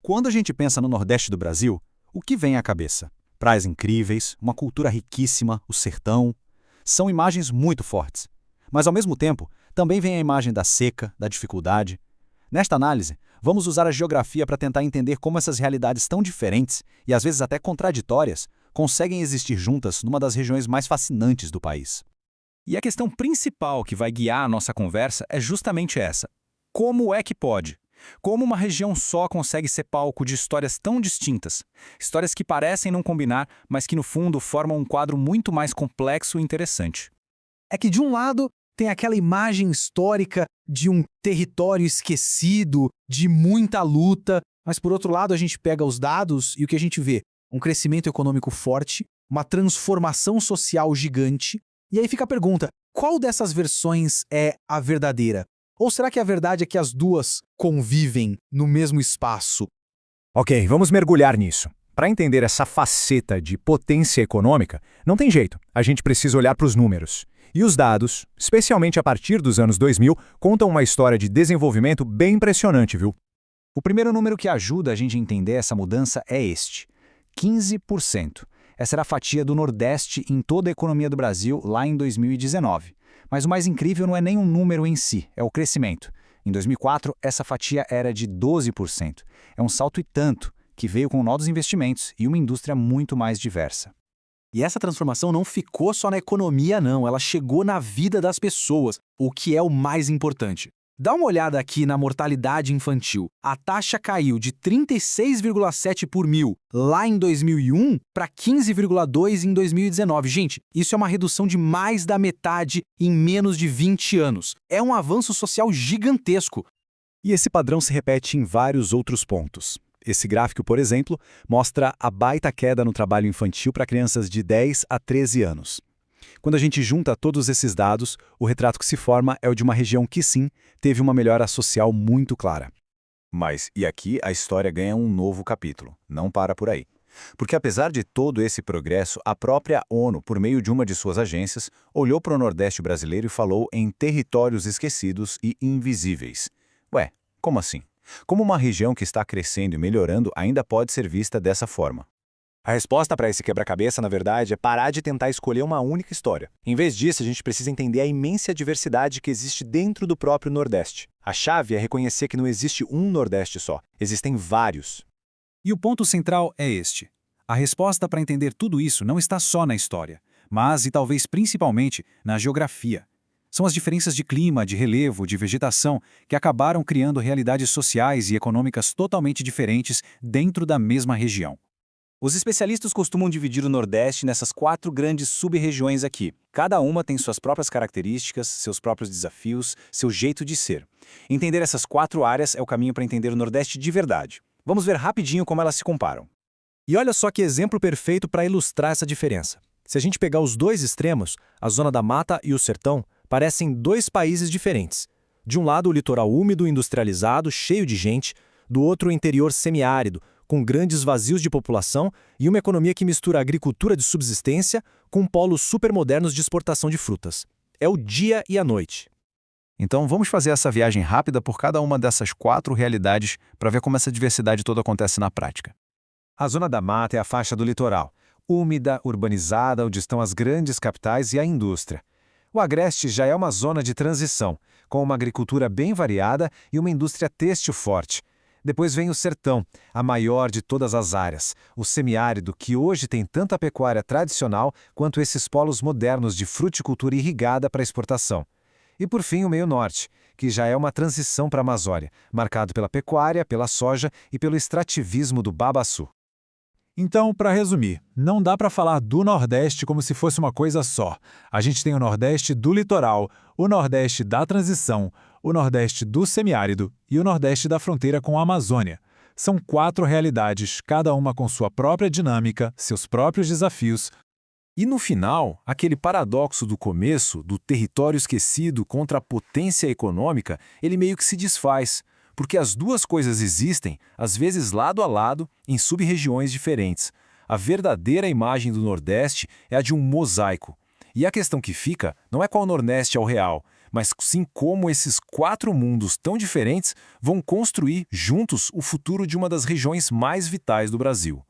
Quando a gente pensa no Nordeste do Brasil, o que vem à cabeça? Praias incríveis, uma cultura riquíssima, o sertão. São imagens muito fortes. Mas, ao mesmo tempo, também vem a imagem da seca, da dificuldade. Nesta análise, vamos usar a geografia para tentar entender como essas realidades tão diferentes e às vezes até contraditórias conseguem existir juntas numa das regiões mais fascinantes do país. E a questão principal que vai guiar a nossa conversa é justamente essa. Como é que pode? Como uma região só consegue ser palco de histórias tão distintas? Histórias que parecem não combinar, mas que no fundo formam um quadro muito mais complexo e interessante. É que de um lado tem aquela imagem histórica de um território esquecido, de muita luta, mas por outro lado a gente pega os dados e o que a gente vê? Um crescimento econômico forte, uma transformação social gigante, e aí fica a pergunta, qual dessas versões é a verdadeira? Ou será que a verdade é que as duas convivem no mesmo espaço? Ok, vamos mergulhar nisso. Para entender essa faceta de potência econômica, não tem jeito, a gente precisa olhar para os números. E os dados, especialmente a partir dos anos 2000, contam uma história de desenvolvimento bem impressionante, viu? O primeiro número que ajuda a gente a entender essa mudança é este: 15%. Essa era a fatia do Nordeste em toda a economia do Brasil lá em 2019. Mas o mais incrível não é nem um número em si, é o crescimento. Em 2004, essa fatia era de 12%. É um salto e tanto, que veio com novos investimentos e uma indústria muito mais diversa. E essa transformação não ficou só na economia, não. Ela chegou na vida das pessoas, o que é o mais importante. Dá uma olhada aqui na mortalidade infantil. A taxa caiu de 36,7 por mil lá em 2001 para 15,2 em 2019. Gente, isso é uma redução de mais da metade em menos de 20 anos. É um avanço social gigantesco. E esse padrão se repete em vários outros pontos. Esse gráfico, por exemplo, mostra a baita queda no trabalho infantil para crianças de 10 a 13 anos. Quando a gente junta todos esses dados, o retrato que se forma é o de uma região que, sim, teve uma melhora social muito clara. Mas, e aqui a história ganha um novo capítulo, não para por aí. Porque apesar de todo esse progresso, a própria ONU, por meio de uma de suas agências, olhou para o Nordeste brasileiro e falou em territórios esquecidos e invisíveis. Ué, como assim? Como uma região que está crescendo e melhorando ainda pode ser vista dessa forma? A resposta para esse quebra-cabeça, na verdade, é parar de tentar escolher uma única história. Em vez disso, a gente precisa entender a imensa diversidade que existe dentro do próprio Nordeste. A chave é reconhecer que não existe um Nordeste só, existem vários. E o ponto central é este. A resposta para entender tudo isso não está só na história, mas e talvez principalmente na geografia. São as diferenças de clima, de relevo, de vegetação que acabaram criando realidades sociais e econômicas totalmente diferentes dentro da mesma região. Os especialistas costumam dividir o Nordeste nessas 4 grandes sub-regiões aqui. Cada uma tem suas próprias características, seus próprios desafios, seu jeito de ser. Entender essas 4 áreas é o caminho para entender o Nordeste de verdade. Vamos ver rapidinho como elas se comparam. E olha só que exemplo perfeito para ilustrar essa diferença. Se a gente pegar os dois extremos, a zona da mata e o sertão, parecem 2 países diferentes. De um lado, o litoral úmido, industrializado, cheio de gente, do outro, o interior semiárido, com grandes vazios de população e uma economia que mistura a agricultura de subsistência com polos supermodernos de exportação de frutas. É o dia e a noite. Então vamos fazer essa viagem rápida por cada uma dessas 4 realidades para ver como essa diversidade toda acontece na prática. A zona da mata é a faixa do litoral, úmida, urbanizada, onde estão as grandes capitais e a indústria. O Agreste já é uma zona de transição, com uma agricultura bem variada e uma indústria têxtil forte. Depois vem o sertão, a maior de todas as áreas, o semiárido, que hoje tem tanta pecuária tradicional quanto esses polos modernos de fruticultura irrigada para exportação. E por fim o meio norte, que já é uma transição para a Amazônia, marcado pela pecuária, pela soja e pelo extrativismo do babaçu. Então, para resumir, não dá para falar do Nordeste como se fosse uma coisa só. A gente tem o Nordeste do litoral, o Nordeste da transição, o Nordeste do semiárido e o Nordeste da fronteira com a Amazônia. São 4 realidades, cada uma com sua própria dinâmica, seus próprios desafios. E no final, aquele paradoxo do começo, do território esquecido contra a potência econômica, ele meio que se desfaz. Porque as duas coisas existem, às vezes lado a lado, em sub-regiões diferentes. A verdadeira imagem do Nordeste é a de um mosaico. E a questão que fica não é qual Nordeste é o real, mas sim como esses 4 mundos tão diferentes vão construir juntos o futuro de uma das regiões mais vitais do Brasil.